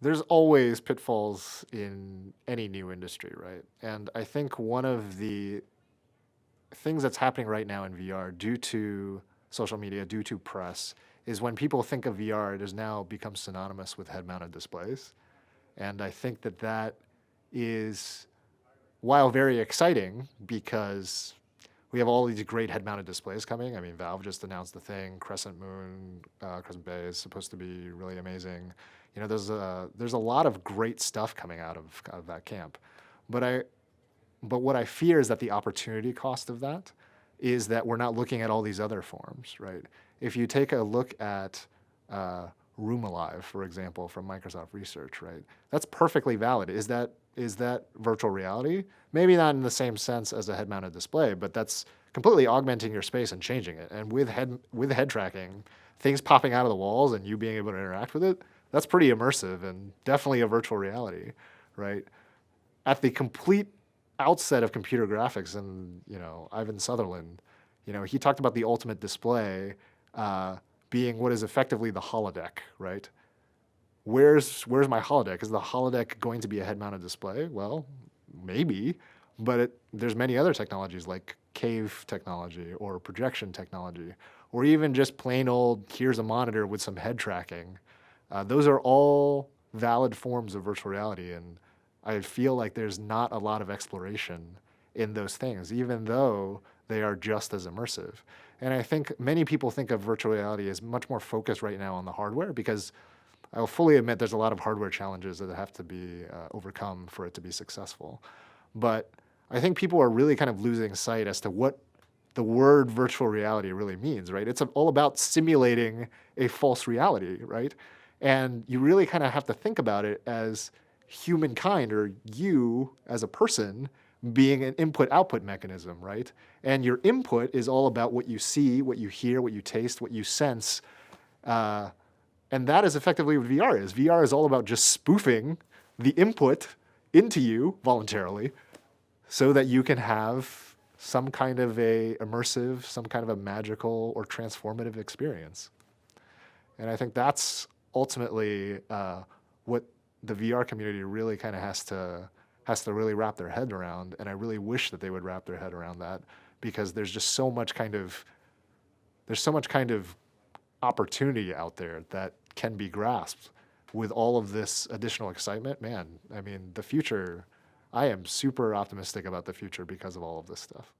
there's always pitfalls in any new industry, right? And I think one of the things that's happening right now in VR due to social media, due to press, is when people think of VR, it has now become synonymous with head-mounted displays. And I think that that is, while very exciting, because we have all these great head-mounted displays coming. I mean, Valve just announced the thing. Crescent Moon, Crescent Bay is supposed to be really amazing. You know, there's a lot of great stuff coming out of that camp. But but what I fear is that the opportunity cost of that is that we're not looking at all these other forms, right? If you take a look at Room Alive, for example, from Microsoft Research, right? That's perfectly valid. Is that virtual reality? Maybe not in the same sense as a head-mounted display, but that's completely augmenting your space and changing it. And with head tracking, things popping out of the walls and you being able to interact with it, that's pretty immersive and definitely a virtual reality, right? At the complete outset of computer graphics, and Ivan Sutherland, he talked about the ultimate display being what is effectively the holodeck, right? Where's my holodeck? Is the holodeck going to be a head-mounted display? Well, maybe, but there's many other technologies like cave technology or projection technology, or even just plain old here's a monitor with some head tracking. Those are all valid forms of virtual reality, and I feel like there's not a lot of exploration in those things, even though they are just as immersive. And I think many people think of virtual reality as much more focused right now on the hardware because I will fully admit there's a lot of hardware challenges that have to be overcome for it to be successful. But I think people are really kind of losing sight as to what the word virtual reality really means, right? It's all about simulating a false reality, right? And you really kind of have to think about it as humankind or you as a person being an input-output mechanism, right? And your input is all about what you see, what you hear, what you taste, what you sense. And that is effectively what VR is. VR is all about just spoofing the input into you voluntarily so that you can have some kind of a immersive, some kind of a magical or transformative experience. And I think that's ultimately what the VR community really kind of has to really wrap their head around. And I really wish that they would wrap their head around that because there's just so much kind of opportunity out there that can be grasped with all of this additional excitement. Man, I mean, the future, I am super optimistic about the future because of all of this stuff.